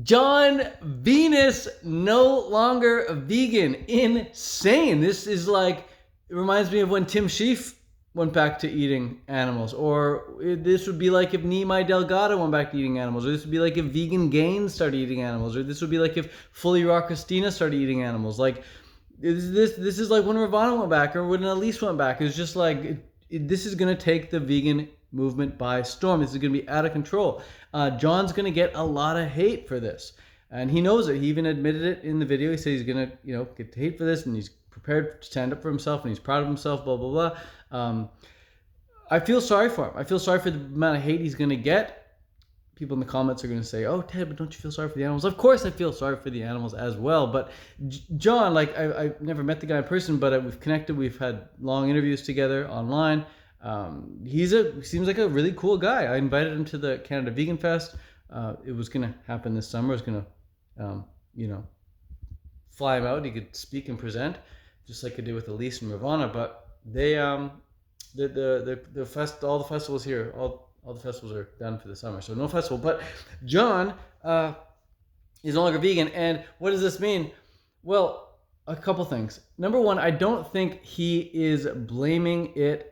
John Venus no longer vegan. Insane. This is like, it reminds me of when Tim Sheaf went back to eating animals. Or this would be like if Nimai Delgado went back to eating animals. Or this would be like if Vegan Gains started eating animals. Or this would be like if Fully Raw Christina started eating animals. Like, this is like when Ravana went back or when Elise went back. It's just like, this is going to take the vegan movement by storm. This is going to be out of control. John's going to get a lot of hate for this, and he knows it. He even admitted it in the video. He said he's going to, get hate for this, and he's prepared to stand up for himself, and he's proud of himself. Blah blah blah. I feel sorry for him. I feel sorry for the amount of hate he's going to get. People in the comments are going to say, "Oh, Ted, but don't you feel sorry for the animals?" Of course, I feel sorry for the animals as well. But John, like, I've never met the guy in person, but we've connected. We've had long interviews together online. He seems like a really cool guy. I invited him to the Canada Vegan Fest. It was going to happen this summer. I was going to, fly him out. He could speak and present, just like I did with Elise and Ravana. But they, the fest, all the festivals here, all the festivals are done for the summer, so no festival. But John is no longer vegan, and what does this mean? Well, a couple things. Number one, I don't think he is blaming it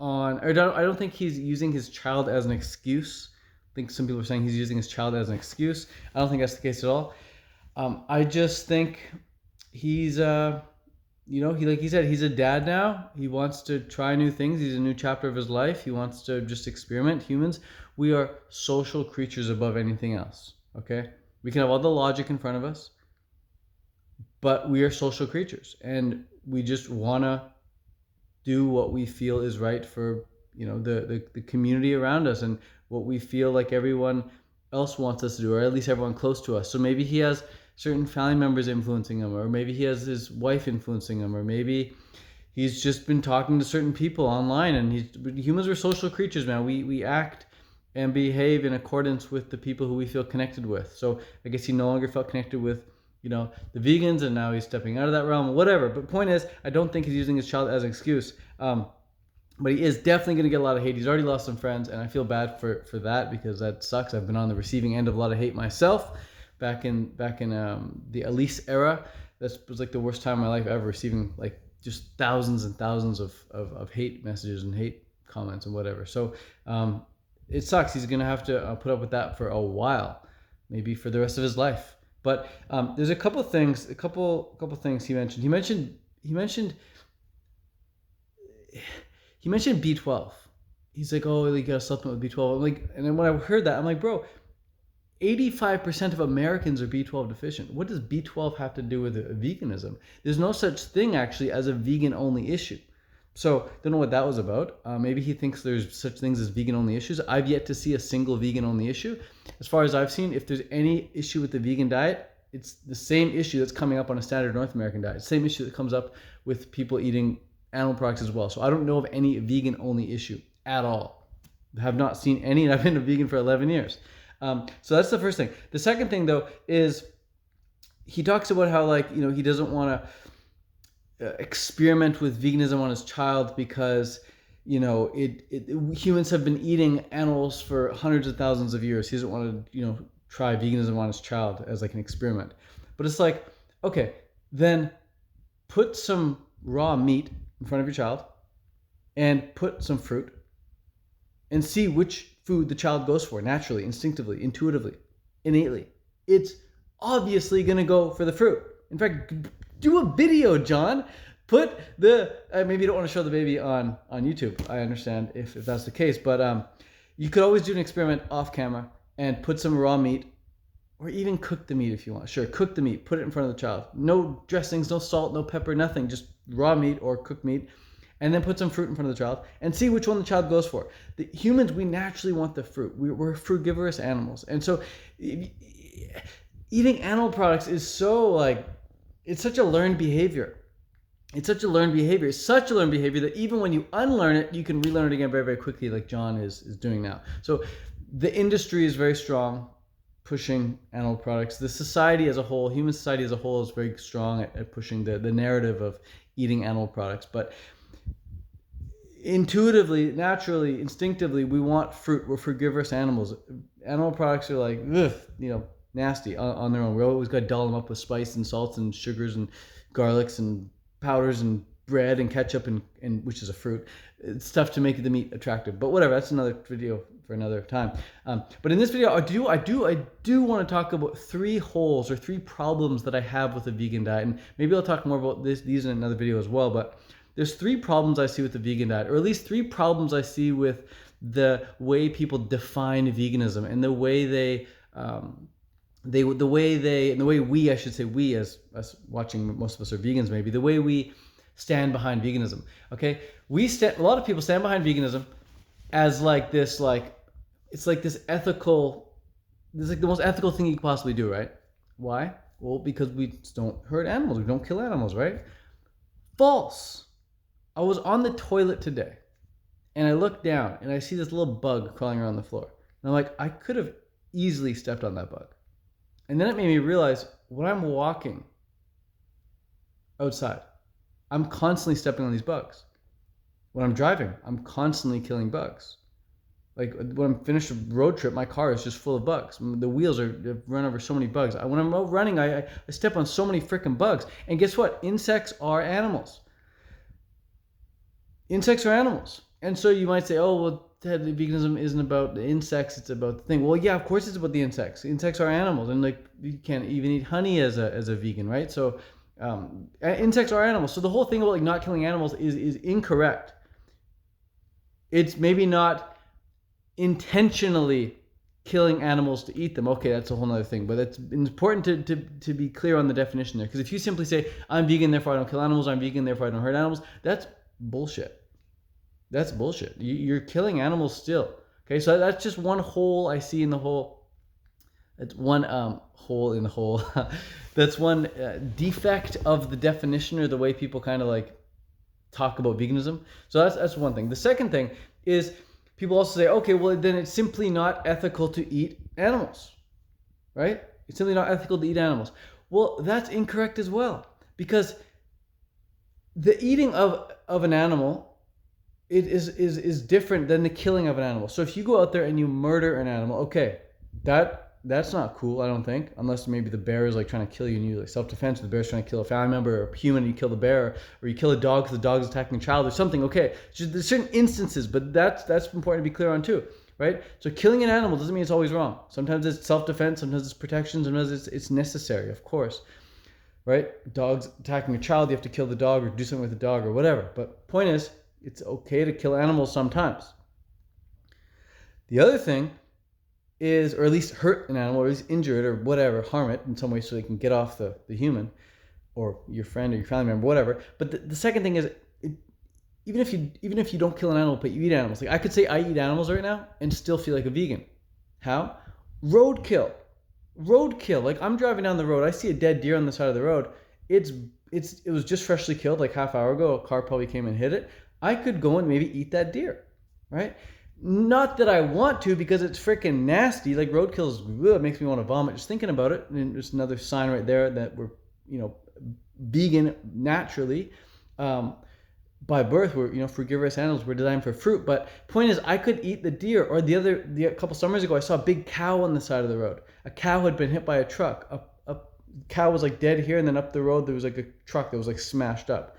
on, or I don't think he's using his child as an excuse. I think some people are saying he's using his child as an excuse. I don't think that's the case at all. I just think he's, like he said, he's a dad now. He wants to try new things. He's a new chapter of his life. He wants to just experiment. Humans, we are social creatures above anything else. Okay, we can have all the logic in front of us, but we are social creatures, and we just wanna do what we feel is right for the community around us, and what we feel like everyone else wants us to do, or at least everyone close to us. So maybe he has certain family members influencing him, or maybe he has his wife influencing him, or maybe he's just been talking to certain people online. And humans are social creatures, man. We act and behave in accordance with the people who we feel connected with. So I guess he no longer felt connected with the vegans, and now he's stepping out of that realm, whatever. But point is, I don't think he's using his child as an excuse. But he is definitely going to get a lot of hate. He's already lost some friends, and I feel bad for that, because that sucks. I've been on the receiving end of a lot of hate myself back in the Elise era. That was like the worst time of my life ever, receiving like just thousands and thousands of hate messages and hate comments and whatever. So it sucks. He's going to have to put up with that for a while, maybe for the rest of his life. But there's a couple things he mentioned. He mentioned B12. He's like, "Oh, you got a supplement with B12." I'm like, and then when I heard that, I'm like, bro, 85% of Americans are B12 deficient. What does B12 have to do with veganism? There's no such thing actually as a vegan-only issue. So don't know what that was about. Maybe he thinks there's such things as vegan-only issues. I've yet to see a single vegan-only issue. As far as I've seen, if there's any issue with the vegan diet, it's the same issue that's coming up on a standard North American diet. Same issue that comes up with people eating animal products as well. So I don't know of any vegan-only issue at all. I have not seen any, and I've been a vegan for 11 years. So that's the first thing. The second thing, though, is he talks about how, he doesn't want to experiment with veganism on his child because, humans have been eating animals for hundreds of thousands of years. He doesn't want to, try veganism on his child as like an experiment. But it's like, okay, then put some raw meat in front of your child and put some fruit and see which food the child goes for naturally, instinctively, intuitively, innately. It's obviously going to go for the fruit. In fact, do a video, John. Put maybe you don't want to show the baby on YouTube. I understand if that's the case, but you could always do an experiment off camera and put some raw meat, or even cook the meat if you want. Sure, cook the meat, put it in front of the child. No dressings, no salt, no pepper, nothing. Just raw meat or cooked meat. And then put some fruit in front of the child and see which one the child goes for. The humans, we naturally want the fruit. We're frugivorous animals. And so eating animal products is it's such a learned behavior. It's such a learned behavior. It's such a learned behavior that even when you unlearn it, you can relearn it again very, very quickly, like John is doing now. So the industry is very strong, pushing animal products. The society as a whole, human society as a whole, is very strong at pushing the narrative of eating animal products. But intuitively, naturally, instinctively, we want fruit. We're frugivorous animals. Animal products are like, ugh, nasty on their own. We always got to doll them up with spice and salts and sugars and garlics and powders and bread and ketchup and which is a fruit. It's tough to make the meat attractive, but whatever. That's another video for another time. But in this video, I do want to talk about 3 holes or 3 problems that I have with the vegan diet, and maybe I'll talk more about these in another video as well. But there's 3 problems I see with the vegan diet, or at least 3 problems I see with the way people define veganism and the way we, I should say, we as us watching, most of us are vegans, maybe the way we stand behind veganism. Okay, a lot of people stand behind veganism as like this, it's like this ethical, this is like the most ethical thing you could possibly do, right? Why? Well, because we don't hurt animals, we don't kill animals, right? False. I was on the toilet today and I look down and I see this little bug crawling around the floor. And I'm like, I could have easily stepped on that bug. And then it made me realize when I'm walking outside, I'm constantly stepping on these bugs. When I'm driving, I'm constantly killing bugs. Like when I'm finished a road trip, my car is just full of bugs. The wheels have run over so many bugs. When I'm out running, I step on so many freaking bugs. And guess what? Insects are animals. Insects are animals. And so you might say, oh, well, Ted, veganism isn't about the insects, it's about the thing. Well, yeah, of course it's about the insects. Insects are animals, and like you can't even eat honey as a vegan, right? So insects are animals. So the whole thing about like not killing animals is incorrect. It's maybe not intentionally killing animals to eat them. Okay, that's a whole other thing. But it's important to be clear on the definition there. Because if you simply say, I'm vegan, therefore I don't kill animals, I'm vegan, therefore I don't hurt animals, that's bullshit. That's bullshit. You're killing animals still. Okay, so that's just one hole I see in the hole. It's one hole in the hole. That's one defect of the definition or the way people kind of like talk about veganism. So that's one thing. The second thing is people also say, okay, well then it's simply not ethical to eat animals, right? It's simply not ethical to eat animals. Well, that's incorrect as well, because the eating of an animal it is different than the killing of an animal. So if you go out there and you murder an animal, okay, that's not cool, I don't think, unless maybe the bear is like trying to kill you and you like self-defense, or the bear's trying to kill a family member or a human and you kill the bear, or you kill a dog because the dog is attacking a child or something. Okay, so there's certain instances, but that's important to be clear on too, right? So killing an animal doesn't mean it's always wrong. Sometimes it's self-defense, sometimes it's protection, sometimes it's necessary, of course, right? Dogs attacking a child, you have to kill the dog or do something with the dog or whatever. But point is, it's okay to kill animals sometimes. The other thing is, or at least hurt an animal, or at least injure it or whatever, harm it in some way so they can get off the human or your friend or your family member, whatever. But the second thing is, even if you don't kill an animal but you eat animals, like I could say I eat animals right now and still feel like a vegan. How? Roadkill. Like I'm driving down the road, I see a dead deer on the side of the road. It was just freshly killed, like half hour ago. A car probably came and hit it. I could go and maybe eat that deer, right? Not that I want to, because it's freaking nasty. Like roadkill it makes me want to vomit just thinking about it. And there's another sign right there that we're, vegan naturally. By birth, we're, frugivorous animals. We're designed for fruit. But point is, I could eat the deer. Or a couple summers ago, I saw a big cow on the side of the road. A cow had been hit by a truck. A cow was like dead here, and then up the road there was like a truck that was like smashed up.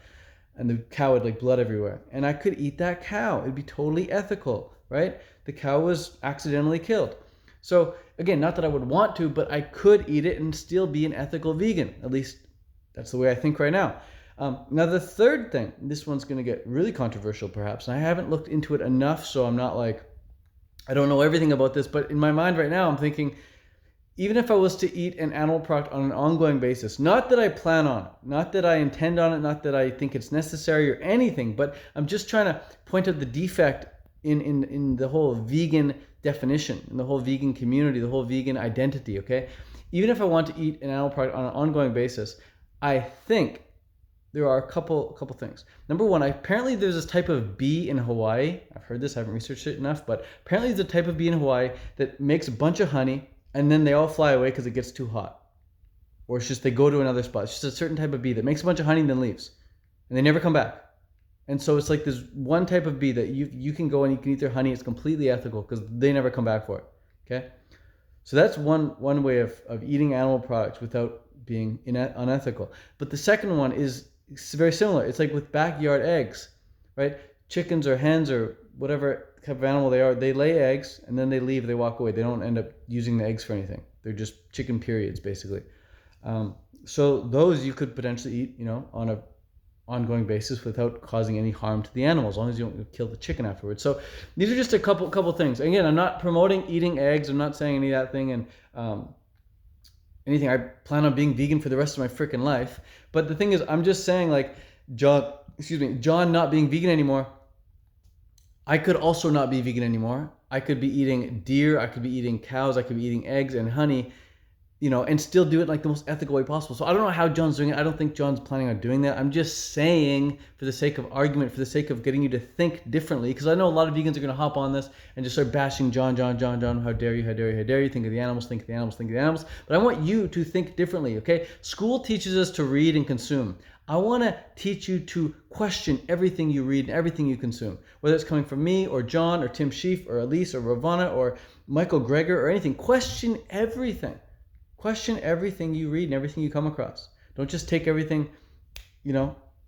And the cow had like blood everywhere. And I could eat that cow. It'd be totally ethical, right? The cow was accidentally killed. So again, not that I would want to, but I could eat it and still be an ethical vegan. At least that's the way I think right now. Now the third thing, this one's going to get really controversial perhaps, and I haven't looked into it enough, so I'm not like, I don't know everything about this, but in my mind right now I'm thinking, even if I was to eat an animal product on an ongoing basis, not that I plan on, not that I intend on it, not that I think it's necessary or anything, but I'm just trying to point out the defect in the whole vegan definition, in the whole vegan community, the whole vegan identity, okay? Even if I want to eat an animal product on an ongoing basis, I think there are a couple things. Number one, apparently there's this type of bee in Hawaii. I've heard this, I haven't researched it enough, but apparently there's a type of bee in Hawaii that makes a bunch of honey, and then they all fly away because it gets too hot. Or it's just they go to another spot. It's just a certain type of bee that makes a bunch of honey and then leaves. And they never come back. And so it's like this one type of bee that you can go and you can eat their honey. It's completely ethical because they never come back for it. Okay? So that's one way of eating animal products without being unethical. But the second one is very similar. It's like with backyard eggs, right? Chickens or hens or whatever type of animal they are, they lay eggs and then they leave, they walk away. They don't end up using the eggs for anything. They're just chicken periods, basically. So those you could potentially eat, on a ongoing basis without causing any harm to the animals, as long as you don't kill the chicken afterwards. So these are just a couple things. Again, I'm not promoting eating eggs. I'm not saying any of that thing and anything. I plan on being vegan for the rest of my freaking life. But the thing is, I'm just saying, like, John not being vegan anymore, I could also not be vegan anymore. I could be eating deer, I could be eating cows, I could be eating eggs and honey, and still do it like the most ethical way possible. So I don't know how John's doing it. I don't think John's planning on doing that. I'm just saying, for the sake of argument, for the sake of getting you to think differently, because I know a lot of vegans are going to hop on this and just start bashing John. How dare you, how dare you, how dare you. Think of the animals, think of the animals, think of the animals. But I want you to think differently, okay? School teaches us to read and consume. I want to teach you to question everything you read and everything you consume, whether it's coming from me or John or Tim Sheaf or Elise or Ravana or Michael Greger or anything. Question everything. Question everything you read and everything you come across. Don't just take everything,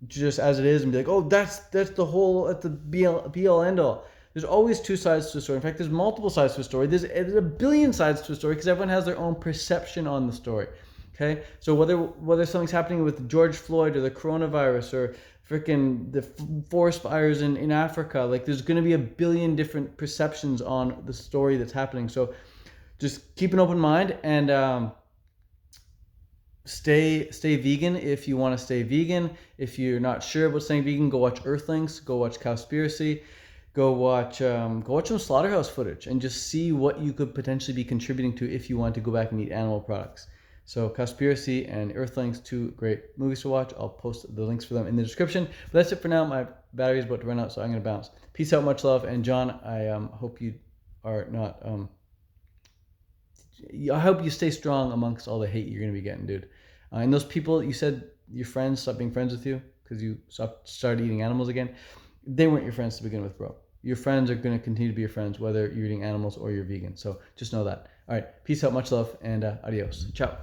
just as it is and be like, oh, that's the be all end all. There's always two sides to a story. In fact, there's multiple sides to a story. There's a billion sides to a story because everyone has their own perception on the story. Okay, so whether something's happening with George Floyd or the coronavirus or freaking the forest fires in Africa, like there's going to be a billion different perceptions on the story that's happening. So just keep an open mind and stay vegan if you want to stay vegan. If you're not sure about staying vegan, go watch Earthlings, go watch Cowspiracy, go watch some slaughterhouse footage and just see what you could potentially be contributing to if you want to go back and eat animal products. So Cowspiracy and Earthlings, two great movies to watch. I'll post the links for them in the description. But that's it for now. My battery is about to run out, so I'm going to bounce. Peace out, much love. And John, I hope you are not... I hope you stay strong amongst all the hate you're going to be getting, dude. And those people, you said your friends stopped being friends with you because you started eating animals again. They weren't your friends to begin with, bro. Your friends are going to continue to be your friends whether you're eating animals or you're vegan. So just know that. All right. Peace out, much love, and adios. Ciao.